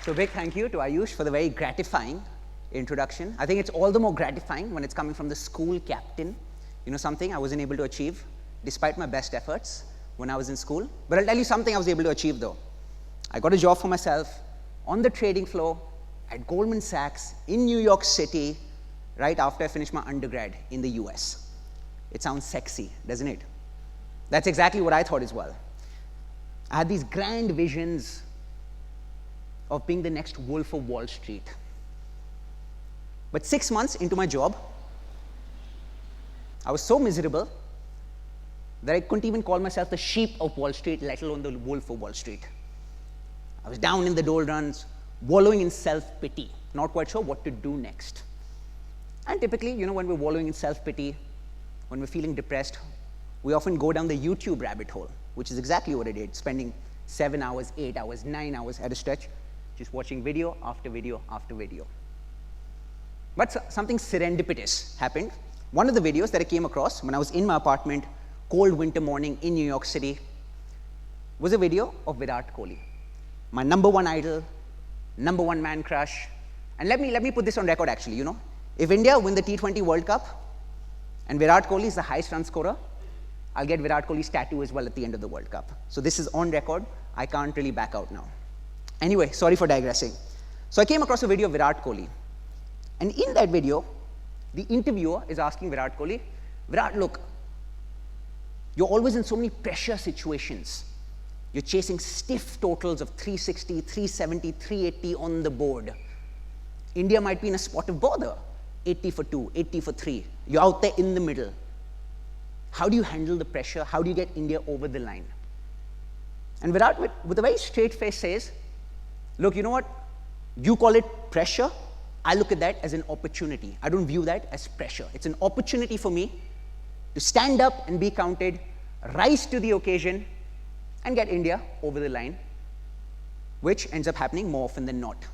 So big thank you to Ayush for the very gratifying introduction. I think it's all the more gratifying when it's coming from the school captain. You know, something I wasn't able to achieve despite my best efforts when I was in school. But I'll tell you something I was able to achieve though. I got a job for myself on the trading floor at Goldman Sachs in New York City right after I finished my undergrad in the US. It sounds sexy, doesn't it? That's exactly what I thought as well. I had these grand visions of being the next Wolf of Wall Street. But 6 months into my job, I was so miserable that I couldn't even call myself the sheep of Wall Street, let alone the Wolf of Wall Street. I was down in the doldrums, wallowing in self-pity, not quite sure what to do next. And typically, you know, when we're wallowing in self-pity, when we're feeling depressed, we often go down the YouTube rabbit hole, which is exactly what I did, spending 7 hours, 8 hours, 9 hours at a stretch, just watching video after video after video. But something serendipitous happened. One of the videos that I came across when I was in my apartment, cold winter morning in New York City, was a video of Virat Kohli, my number one idol, number one man crush. And let me put this on record actually, you know. If India win the T20 World Cup and Virat Kohli is the highest run scorer, I'll get Virat Kohli's tattoo as well at the end of the World Cup. So this is on record. I can't really back out now. Anyway, sorry for digressing. So I came across a video of Virat Kohli. And in that video, the interviewer is asking Virat Kohli, Virat, look, you're always in so many pressure situations. You're chasing stiff totals of 360, 370, 380 on the board. India might be in a spot of bother, 80 for 2, 80 for 3. You're out there in the middle. How do you handle the pressure? How do you get India over the line? And Virat, with a very straight face, says, look, you know what? You call it pressure. I look at that as an opportunity. I don't view that as pressure. It's an opportunity for me to stand up and be counted, rise to the occasion, and get India over the line, which ends up happening more often than not.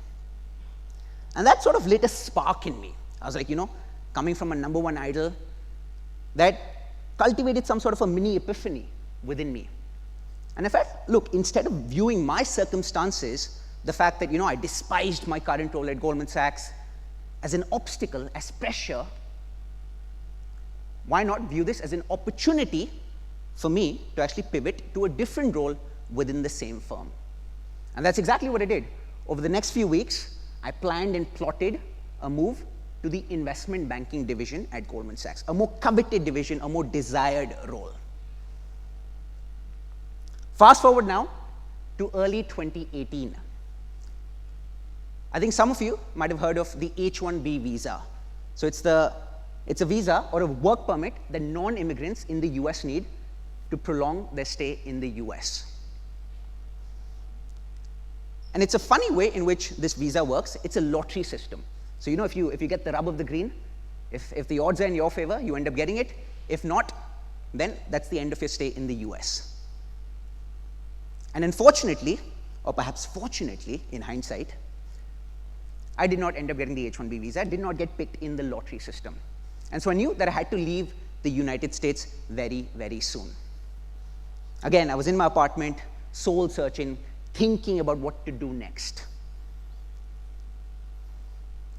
And that sort of lit a spark in me. I was like, you know, coming from a number one idol, that cultivated some sort of a mini epiphany within me. And I felt, look, instead of viewing my circumstances, the fact that, you know, I despised my current role at Goldman Sachs as an obstacle, as pressure, why not view this as an opportunity for me to actually pivot to a different role within the same firm? And that's exactly what I did. Over the next few weeks, I planned and plotted a move to the investment banking division at Goldman Sachs, a more coveted division, a more desired role. Fast forward now to early 2018. I think some of you might have heard of the H-1B visa. So it's a visa or a work permit that non-immigrants in the US need to prolong their stay in the US. And it's a funny way in which this visa works. It's a lottery system. So you know, if you get the rub of the green, if the odds are in your favor, you end up getting it. If not, then that's the end of your stay in the US. And unfortunately, or perhaps fortunately, in hindsight, I did not end up getting the H-1B visa. I did not get picked in the lottery system. And so I knew that I had to leave the United States very, very soon. Again, I was in my apartment, soul searching, thinking about what to do next.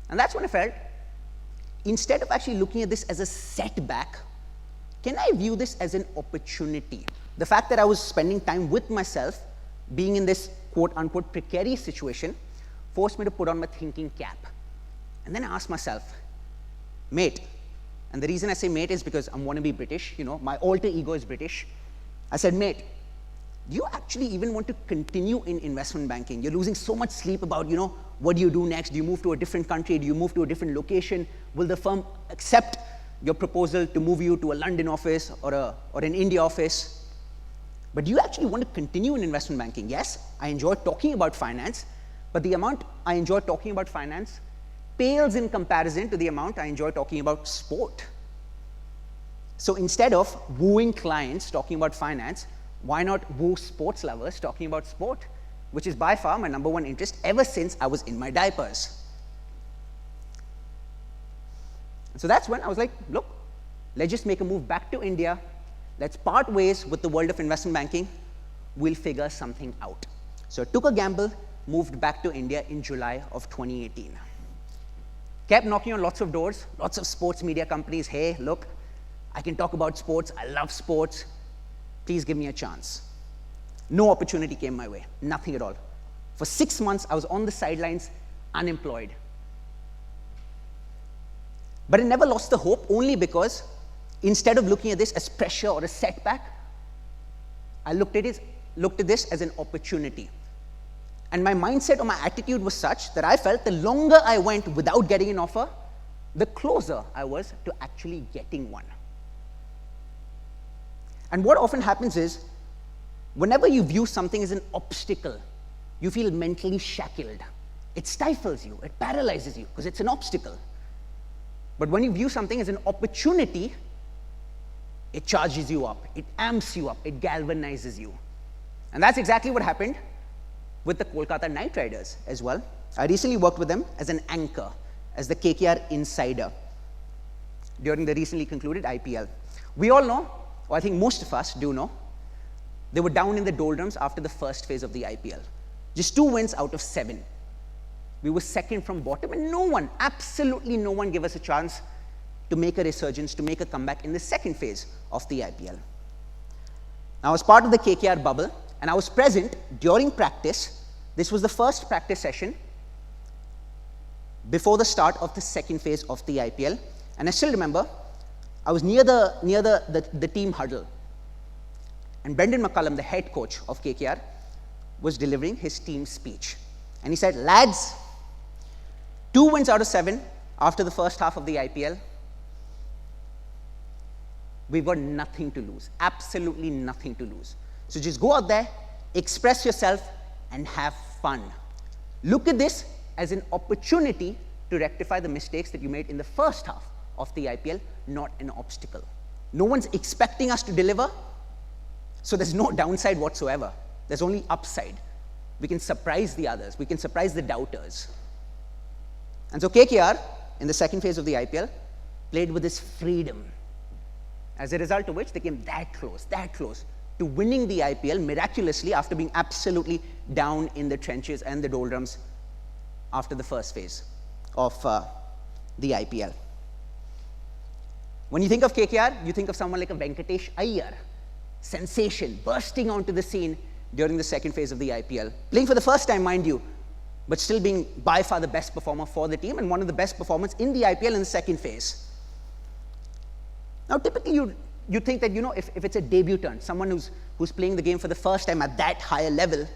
And that's when I felt, instead of actually looking at this as a setback, can I view this as an opportunity? The fact that I was spending time with myself, being in this quote-unquote precarious situation, forced me to put on my thinking cap. And then I asked myself, mate, and the reason I say mate is because I'm wannabe British, you know, my alter ego is British. I said, mate, do you actually even want to continue in investment banking? You're losing so much sleep about, you know, what do you do next? Do you move to a different country? Do you move to a different location? Will the firm accept your proposal to move you to a London office or an India office? But do you actually want to continue in investment banking? Yes, I enjoy talking about finance, but the amount I enjoy talking about finance pales in comparison to the amount I enjoy talking about sport. So instead of wooing clients talking about finance, why not woo sports lovers talking about sport, which is by far my number one interest ever since I was in my diapers. And so that's when I was like, look, let's just make a move back to India. Let's part ways with the world of investment banking. We'll figure something out. So I took a gamble, moved back to India in July of 2018. Kept knocking on lots of doors, lots of sports media companies. Hey, look, I can talk about sports. I love sports. Please give me a chance. No opportunity came my way, nothing at all. For 6 months, I was on the sidelines, unemployed. But I never lost the hope, only because instead of looking at this as pressure or a setback, I looked at this as an opportunity. And my mindset or my attitude was such that I felt the longer I went without getting an offer, the closer I was to actually getting one. And what often happens is, whenever you view something as an obstacle, you feel mentally shackled. It stifles you, it paralyzes you, because it's an obstacle. But when you view something as an opportunity, it charges you up, it amps you up, it galvanizes you. And that's exactly what happened with the Kolkata Knight Riders as well. I recently worked with them as an anchor, as the KKR insider during the recently concluded IPL. We all know, or I think most of us do know, they were down in the doldrums after the first phase of the IPL. Just 2 wins out of 7. We were second from bottom, and no one, absolutely no one, gave us a chance to make a resurgence, to make a comeback in the second phase of the IPL. Now, I was part of the KKR bubble, and I was present during practice. This was the first practice session before the start of the second phase of the IPL. And I still remember, I was near the team huddle, and Brendan McCullum, the head coach of KKR, was delivering his team speech. And he said, lads, 2 wins out of 7 after the first half of the IPL. We've got nothing to lose, absolutely nothing to lose. So just go out there, express yourself, and have fun. Look at this as an opportunity to rectify the mistakes that you made in the first half of the IPL, not an obstacle. No one's expecting us to deliver, so there's no downside whatsoever. There's only upside. We can surprise the others. We can surprise the doubters. And so KKR, in the second phase of the IPL, played with this freedom, as a result of which they came that close to winning the IPL miraculously after being absolutely down in the trenches and the doldrums after the first phase of the IPL. When you think of KKR, you think of someone like a Venkatesh Iyer, sensation, bursting onto the scene during the second phase of the IPL. Playing for the first time, mind you, but still being by far the best performer for the team and one of the best performers in the IPL in the second phase. Now, typically, you think that, if it's a debutant, someone who's playing the game for the first time at that higher level,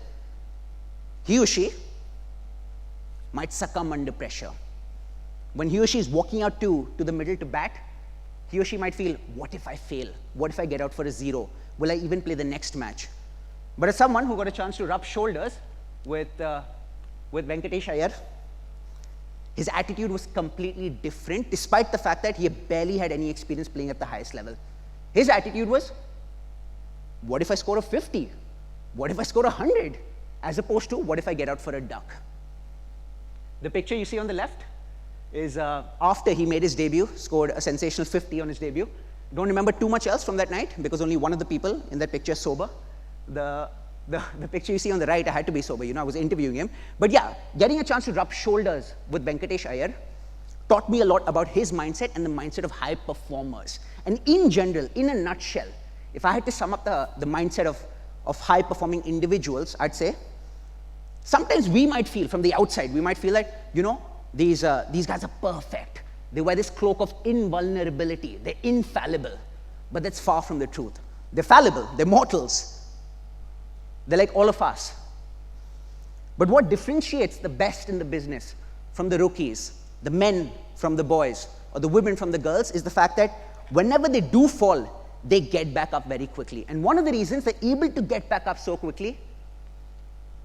he or she might succumb under pressure. When he or she is walking out to the middle to bat, he or she might feel, what if I fail? What if I get out for a 0? Will I even play the next match? But as someone who got a chance to rub shoulders with Venkatesh Iyer, his attitude was completely different, despite the fact that he barely had any experience playing at the highest level. His attitude was, what if I score a 50? What if I score 100? As opposed to, what if I get out for a duck? The picture you see on the left is after he made his debut, scored a sensational 50 on his debut. Don't remember too much else from that night, because only one of the people in that picture is sober. The picture you see on the right, I had to be sober, I was interviewing him. But yeah, getting a chance to rub shoulders with Venkatesh Iyer taught me a lot about his mindset and the mindset of high performers. And in general, in a nutshell, if I had to sum up the mindset of high-performing individuals, I'd say, sometimes we might feel, from the outside, we might feel like, these guys are perfect. They wear this cloak of invulnerability. They're infallible. But that's far from the truth. They're fallible. They're mortals. They're like all of us. But what differentiates the best in the business from the rookies, the men from the boys, or the women from the girls, is the fact that whenever they do fall, they get back up very quickly. And one of the reasons they're able to get back up so quickly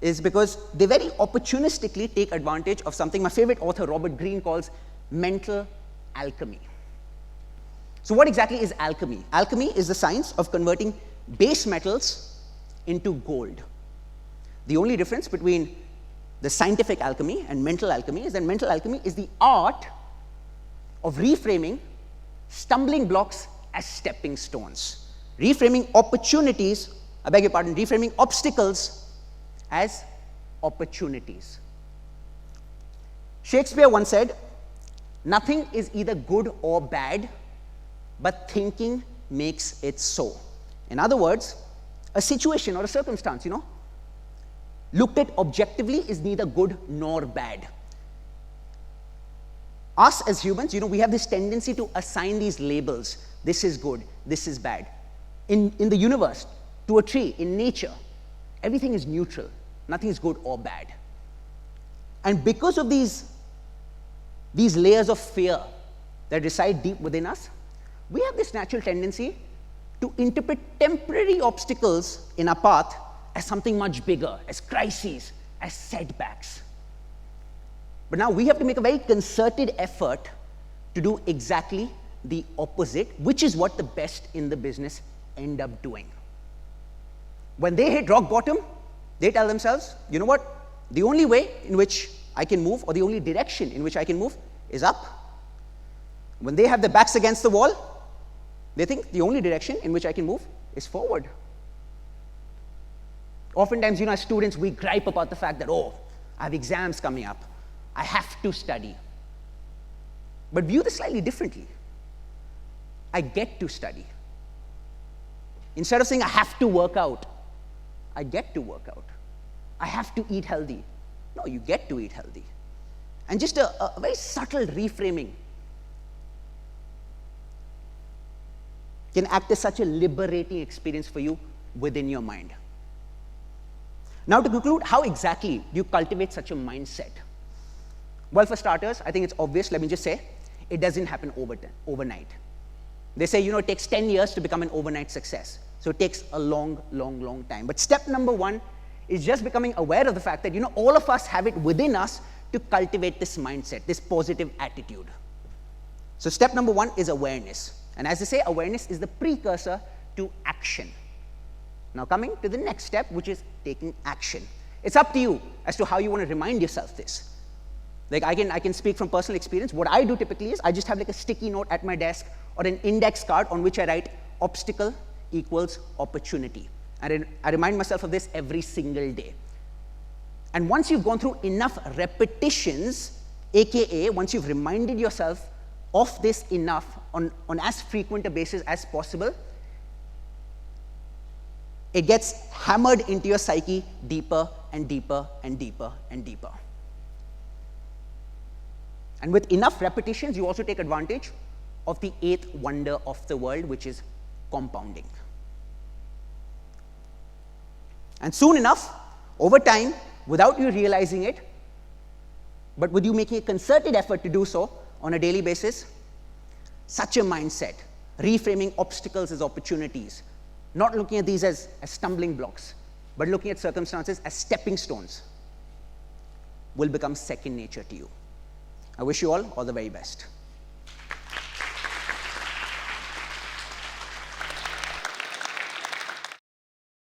is because they very opportunistically take advantage of something my favorite author, Robert Greene, calls mental alchemy. So what exactly is alchemy? Alchemy is the science of converting base metals into gold. The only difference between the scientific alchemy and mental alchemy is that mental alchemy is the art of reframing stumbling blocks as stepping stones. Reframing opportunities, reframing obstacles as opportunities. Shakespeare once said, "Nothing is either good or bad, but thinking makes it so." In other words, a situation or a circumstance, looked at objectively is neither good nor bad. Us as humans, we have this tendency to assign these labels. This is good, this is bad. In the universe, to a tree, in nature, everything is neutral. Nothing is good or bad. And because of these layers of fear that reside deep within us, we have this natural tendency to interpret temporary obstacles in our path as something much bigger, as crises, as setbacks. But now we have to make a very concerted effort to do exactly the opposite, which is what the best in the business end up doing. When they hit rock bottom, they tell themselves, you know what? The only way in which I can move, or the only direction in which I can move, is up. When they have their backs against the wall, they think the only direction in which I can move is forward. Oftentimes, as students, we gripe about the fact that, I have exams coming up. I have to study. But view this slightly differently. I get to study. Instead of saying I have to work out, I get to work out. I have to eat healthy. No, you get to eat healthy. And just a very subtle reframing can act as such a liberating experience for you within your mind. Now, to conclude, how exactly do you cultivate such a mindset? Well, for starters, I think it's obvious. Let me just say, it doesn't happen overnight. They say, it takes 10 years to become an overnight success. So it takes a long, long, long time. But step number one is just becoming aware of the fact that, all of us have it within us to cultivate this mindset, this positive attitude. So step number one is awareness. And as I say, awareness is the precursor to action. Now coming to the next step, which is taking action. It's up to you as to how you want to remind yourself this. Like I can speak from personal experience. What I do typically is I just have like a sticky note at my desk or an index card on which I write obstacle equals opportunity. And I remind myself of this every single day. And once you've gone through enough repetitions, aka once you've reminded yourself of this enough on as frequent a basis as possible, it gets hammered into your psyche deeper and deeper and deeper and deeper. And with enough repetitions, you also take advantage of the eighth wonder of the world, which is compounding. And soon enough, over time, without you realizing it, but with you making a concerted effort to do so on a daily basis, such a mindset, reframing obstacles as opportunities, not looking at these as stumbling blocks, but looking at circumstances as stepping stones, will become second nature to you. I wish you all the very best.